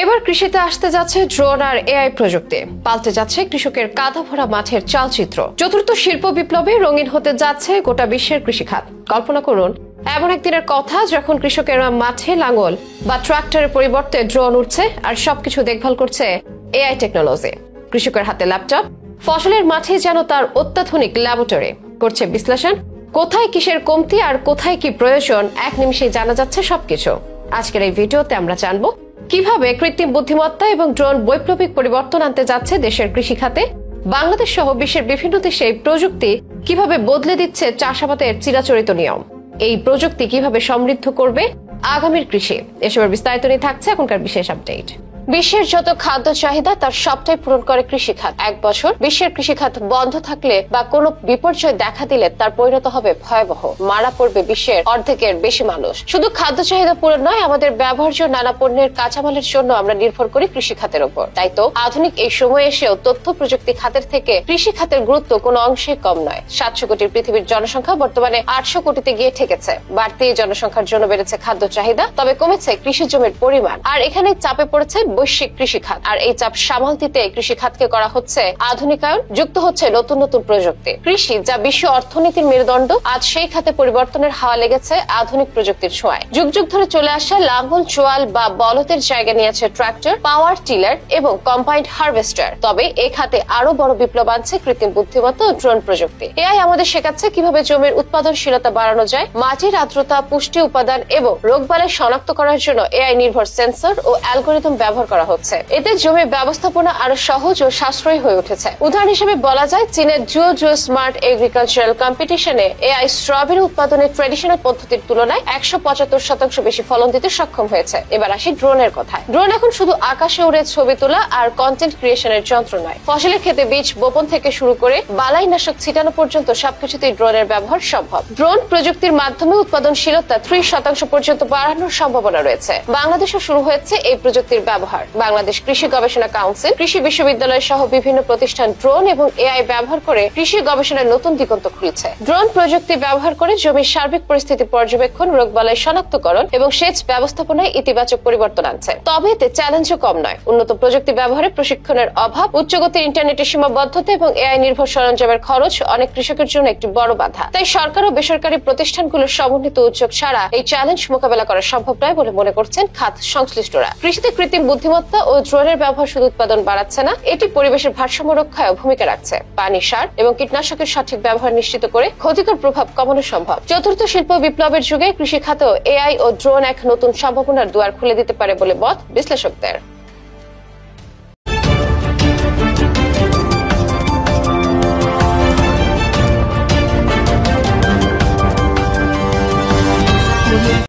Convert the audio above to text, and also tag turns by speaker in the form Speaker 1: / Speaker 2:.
Speaker 1: এবার কৃষিতে আসতে যাচ্ছে ড্রোন আর এআই প্রযুক্তি, পাল্টে যাচ্ছে কৃষকের কাঁধা ভরা মাঠের চালচিত্র। চতুর্থ শিল্প বিপ্লবে রঙিন হতে যাচ্ছে গোটা বিশ্বের কৃষিখাত। কল্পনা করুন এমন একদিনের কথা যখন কৃষকেরা মাঠে লাঙ্গল বা ট্রাক্টরের পরিবর্তে ড্রোন উঠছে আর সবকিছু দেখভাল করছে এআই টেকনোলজি। কৃষকের হাতে ল্যাপটপ, ফসলের মাঠে যেন তার অত্যাধুনিক ল্যাবরেটরি, করছে বিশ্লেষণ কোথায় কিসের কমতি আর কোথায় কি প্রয়োজন, এক নিমিষেই জানা যাচ্ছে সবকিছু। আজকের এই ভিডিওতে আমরা জানবো কিভাবে কৃত্রিম বুদ্ধিমত্তা এবং ড্রোন বৈপ্লবিক পরিবর্তন আনতে যাচ্ছে দেশের কৃষি খাতে। বাংলাদেশ সহ বিশ্বের বিভিন্ন দেশে এই প্রযুক্তি কিভাবে বদলে দিচ্ছে চাষাবাদের চিরাচরিত নিয়ম, এই প্রযুক্তি কিভাবে সমৃদ্ধ করবে আগামীর কৃষি, এসবের বিস্তারিত নিয়ে থাকছে এখনকার বিশেষ আপডেট। বিশ্বের যত খাদ্য চাহিদা তার সবটাই পূরণ করে কৃষিখাত। এক বছর বিশ্বের কৃষিখাত বন্ধ থাকলে বা কোনো বিপর্যয় দেখা দিলে তার পরিণত হবে ভয়াবহ, মারা পড়বে বিশ্বের অর্ধেকের বেশি মানুষ। শুধু খাদ্য চাহিদা পূরণ নয়, আমাদের ব্যবহার্য নানা পণ্যের কাঁচামালের জন্য আমরা নির্ভর করি কৃষি খাতের উপর। তাই তো আধুনিক এই সময়ে এসেও তথ্য প্রযুক্তি খাতের থেকে কৃষি খাতের গুরুত্ব কোনো অংশে কম নয়। 700 কোটির পৃথিবীর জনসংখ্যা বর্তমানে 800 কোটিতে গিয়ে ঠেকেছে। বাড়তি জনসংখ্যার জন্য বেড়েছে খাদ্য চাহিদা, তবে কমেছে কৃষি জমির পরিমাণ, আর এখানে চাপে পড়েছে বৈশ্বিক কৃষি খাত। আর এই চাপ সামাল দিতে কৃষি খাতকে করা হচ্ছে আধুনিকায়ন, যুক্ত হচ্ছে নতুন নতুন প্রযুক্তি। কৃষি যা বিশ্ব অর্থনীতির মেরুদণ্ড, আজ সেই খাতে পরিবর্তনের হাওয়া লেগেছে আধুনিক প্রযুক্তির ছোঁয়ায়। যুগ যুগ ধরে চলে আসা লাঙ্গল, চোয়াল বা বলদের জায়গা নিয়েছে ট্রাক্টর, পাওয়ার টিলার এবং কম্বাইন্ড হারভেস্টার। তবে এই খাতে আরো বড় বিপ্লব আনছে কৃত্রিম বুদ্ধিমত্তা ও ড্রোন প্রযুক্তি। এআই আমাদের শেখাচ্ছে কিভাবে জমির উৎপাদনশীলতা বাড়ানো যায়, মাটির আর্দ্রতা, পুষ্টি উপাদান এবং রোগবালাই শনাক্ত করার জন্য এআই নির্ভর সেন্সর ও অ্যালগোরিদম ব্যবহার করা হচ্ছে। এতে জমির ব্যবস্থাপনা আরো সহজ ও সাশ্রয়ী হয়ে উঠেছে। উদাহরণ হিসেবে বলা যায়, চীনের জুও স্মার্ট এগ্রিকালচারাল কম্পিটিশনে এআই স্ট্রবেরি উৎপাদনের ট্রেডিশনাল পদ্ধতির তুলনায় 175% বেশি ফলন দিতে সক্ষম হয়েছে। এবার আসি ড্রোনের কথায়। ড্রোন এখন শুধু আকাশে উড়ে ছবি তোলা আর কন্টেন্ট ক্রিয়েশনের যন্ত্র নয়, ফসলের ক্ষেতে বীজ বপন থেকে শুরু করে বালাইনাশক ছিটানো পর্যন্ত সবকিছুতেই ড্রোনের ব্যবহার সম্ভব। ড্রোন প্রযুক্তির মাধ্যমে উৎপাদনশীলতা 30% পর্যন্ত বাড়ানোর সম্ভাবনা রয়েছে। বাংলাদেশও শুরু হয়েছে এই প্রযুক্তির ব্যবহার। বাংলাদেশ কৃষি গবেষণা কাউন্সিল, কৃষি বিশ্ববিদ্যালয় সহ বিভিন্ন প্রতিষ্ঠান ড্রোন এবং এআই ব্যবহার করে কৃষি গবেষণায় নতুন দিগন্ত খুলছে। ড্রোন প্রযুক্তি ব্যবহার করে জমির সার্বিক পরিস্থিতি পর্যবেক্ষণ, রোগবালাই শনাক্তকরণ এবং সেচ ব্যবস্থাপনায় ইতিবাচক পরিবর্তন আনছে। তবে এতে চ্যালেঞ্জও কম নয়। উন্নত প্রযুক্তি ব্যবহারে প্রশিক্ষণের অভাব, উচ্চগতির ইন্টারনেটের সীমাবদ্ধতা এবং এআই নির্ভর সরঞ্জামের খরচ অনেক কৃষকের জন্য একটি বড় বাধা। তাই সরকার ও বেসরকারি প্রতিষ্ঠানগুলোর সমন্বিত উদ্যোগ ছাড়া এই চ্যালেঞ্জ মোকাবেলা করা সম্ভব নয় বলে মনে করছেন খাত সংশ্লিষ্টরা। কৃষিতে কৃত্রিম বুদ্ধিমত্তা ও ড্রোনের ব্যবহার শুধু উৎপাদন বাড়াচ্ছে না, এটি পরিবেশের ভারসাম্য রক্ষায় ভূমিকা রাখছে। পানি, সার এবং কীটনাশকের সঠিক ব্যবহার নিশ্চিত করে ক্ষতিকর প্রভাব কমানো সম্ভব। চতুর্থ শিল্প বিপ্লবের যুগে কৃষি খাতেও এআই ও ড্রোন এক নতুন সম্ভাবনার দুয়ার খুলে দিতে পারে বলে মত বিশ্লেষকদের।